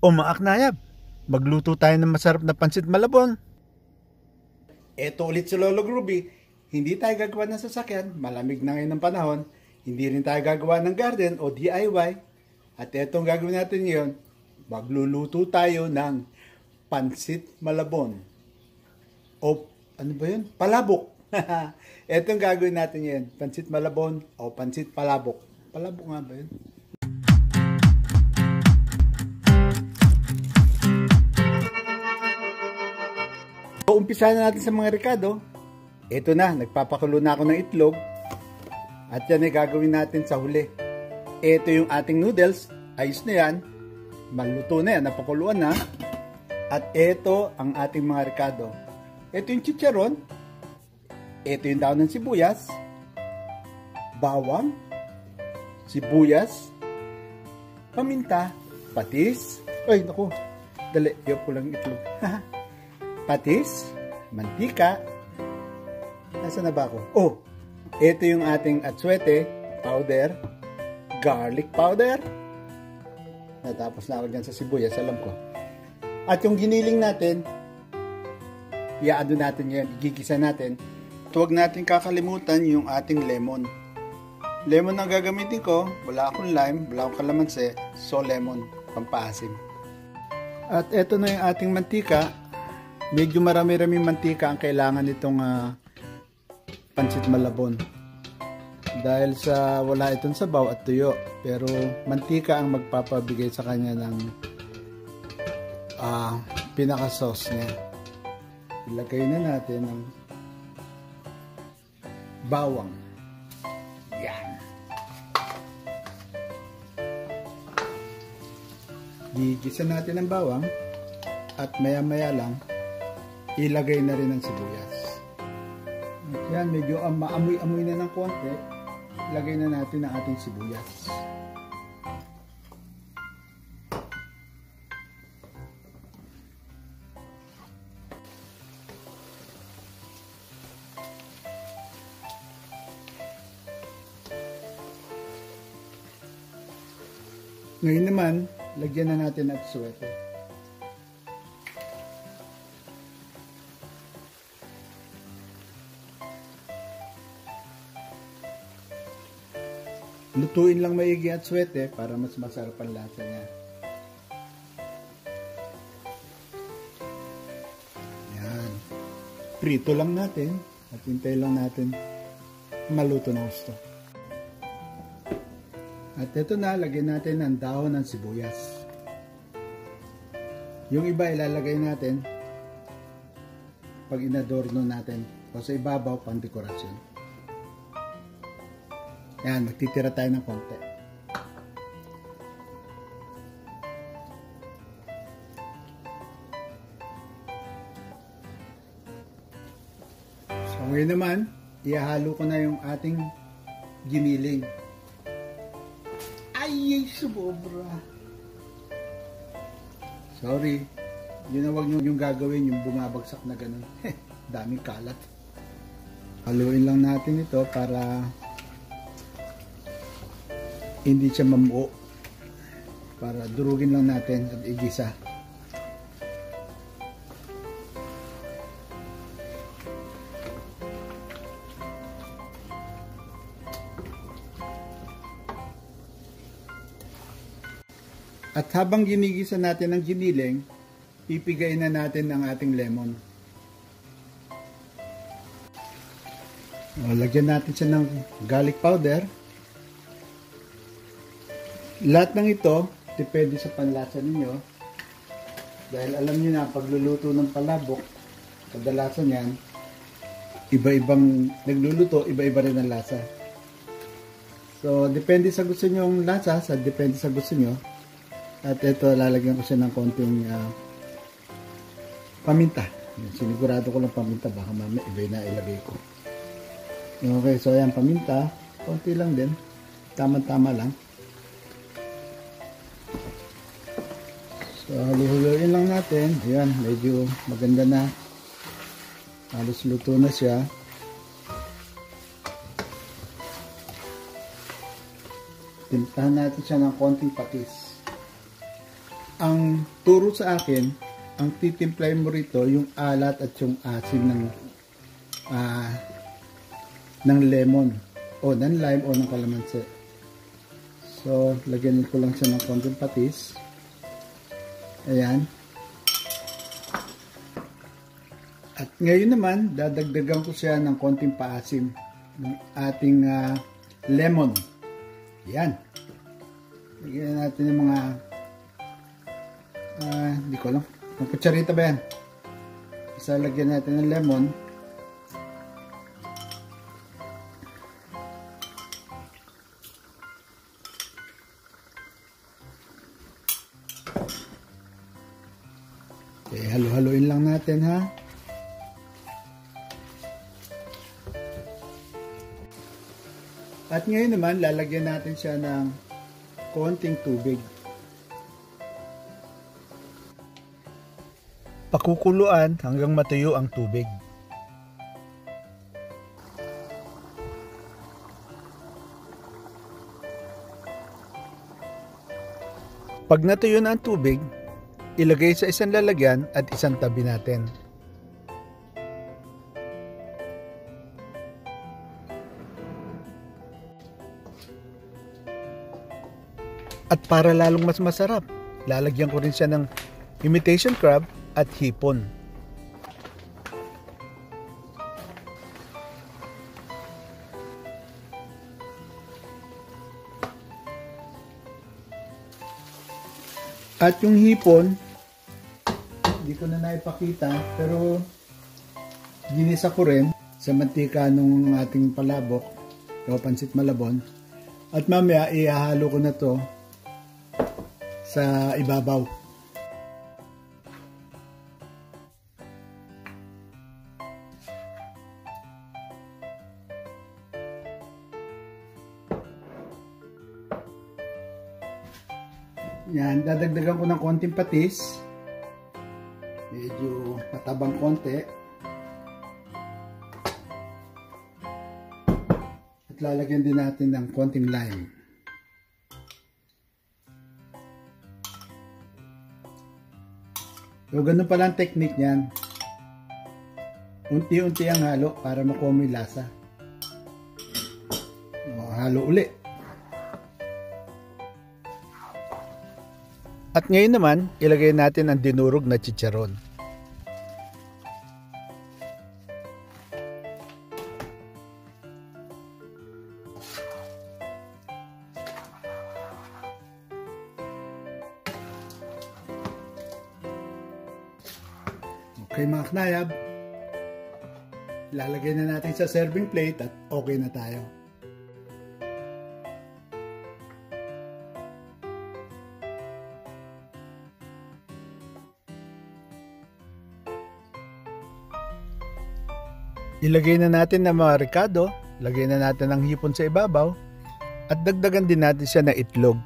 O maaknayab, magluto tayo ng masarap na pansit malabon. Eto ulit si Lolo Groovy, hindi tayo gagawa ng sasakyan, malamig na ngayon ng panahon, hindi rin tayo gagawa ng garden o DIY. At etong gagawin natin ngayon, magluluto tayo ng pansit malabon. O ano ba yun? Palabok. Etong gagawin natin ngayon, pansit malabon o pansit palabok. Palabok nga ba yun? So, umpisa na natin sa mga rekado. Ito na, nagpapakulo na ako ng itlog. At yan ay gagawin natin sa huli. Ito yung ating noodles. Ayos na yan. Maluto na yan, napakuluan na. At ito ang ating mga rekado. Ito yung chicharon. Ito yung daon ng sibuyas. Bawang. Sibuyas. Paminta. Patis. Ay, naku. Dali, yop ko lang itlog. Patis, mantika. Nasaan na ba ako? Oh, ito yung ating atsuete powder, garlic powder. Natapos na ako dyan sa sibuyas, alam ko. At yung giniling natin, iaado natin yan, igigisa natin. Huwag natin kakalimutan yung ating lemon. Lemon ang gagamitin ko, wala akong lime, wala akong kalamansi, so lemon, pampaasim. At ito na yung ating mantika. Medyo marami-raming mantika ang kailangan nitong pansit malabon. Dahil sa wala itong sabaw at tuyo. Pero mantika ang magpapabigay sa kanya ng pinaka-sauce niya. Ilagay na natin ng bawang. Yan. Gigisa natin ang bawang. At maya-maya lang, ilagay na rin ang sibuyas. Yan, medyo maamoy-amoy na ng konti. Ilagay na natin ang ating sibuyas. Ngayon naman, lagyan na natin at suwete. Lutuin lang maigi at swete para mas masarap ang lasa niya. Yan. Prito lang natin at hintay lang natin maluto na gusto. At ito na, lagyan natin ng dahon ng sibuyas. Yung iba ilalagay natin pag inadorno natin o sa ibabaw pang dekorasyon. Yan, magtitira tayo ng konti. So ngayon naman, ihahalo ko na yung ating giniling. Ay, sobra. Sorry. Yun na wag nyo yung gagawin, yung bumabagsak na ganun. Daming kalat. Haluin lang natin ito para hindi siya mamuo, para durugin lang natin at igisa. At habang ginigisa natin ang giniling, pipigayin na natin ang ating lemon. Lagyan natin siya ng garlic powder. Lahat ng ito, depende sa panlasa ninyo. Dahil alam niyo na, pagluluto ng palabok, kadalasan yan, iba-ibang nagluluto, iba-iba rin ang lasa. So, depende sa gusto nyo ang lasa, depende sa gusto nyo. At ito, lalagyan ko siya ng konting paminta. Sinigurado ko lang paminta, baka mamaya iba na ilagay ko. Okay, so ayan, paminta. Konti lang din. Tama-tama lang. So, haluhuluin lang natin. Ayan, medyo maganda na. Halos luto na siya. Timplahan natin siya ng konting patis. ang turo sa akin, ang titimplahin mo rito yung alat at yung asin ng lemon o ng lime o ng kalamansi. So, lagyan ko lang siya ng konting patis. Ayan. At ngayon naman, dadagdagan ko siya ng konting paasim ng ating lemon. Ayan. Lagyan natin yung mga hindi ko alam. Ang kutsarita ba yan? Isa lagyan natin ng lemon. Okay, halo-haloin lang natin ha. At ngayon naman, lalagyan natin siya ng konting tubig. Pakukuluan hanggang matuyo ang tubig. Pag natuyo na ang tubig, ilagay sa isang lalagyan at isang tabi natin. At para lalong mas masarap, lalagyan ko rin siya ng imitation crab at hipon. At yung hipon, hindi ko na naipakita, pero ginisa ko rin sa mantika ng ating palabok o pansit malabon. At mamaya ihahalo ko na to sa ibabaw. Yan, dadagdagan ko ng konting patis. Medyo matabang konti. At lalagyan din natin ng konting lime. So, ganun pala ang technique niyan. Unti-unti ang halo para makuha mo yung lasa. O, halo uli. At ngayon naman, ilagay natin ang dinurog na chicharon. Okay mga knayab, lalagay na natin sa serving plate at okay na tayo. Ilagay na natin ng mga ricado, lagay na natin ang hipon sa ibabaw, at dagdagan din natin siya ng itlog,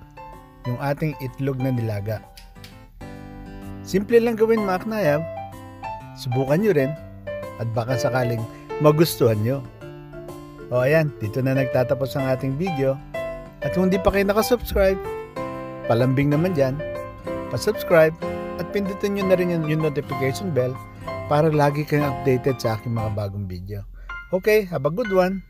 yung ating itlog na nilaga. Simple lang gawin mga knayab, subukan nyo rin, at baka sakaling magustuhan nyo. O ayan, dito na nagtatapos ang ating video, at kung di pa kayo nakasubscribe, palambing naman dyan, pasubscribe, at pindutin nyo na rin yung notification bell para lagi kayong updated sa aking mga bagong video. Okay, have a good one!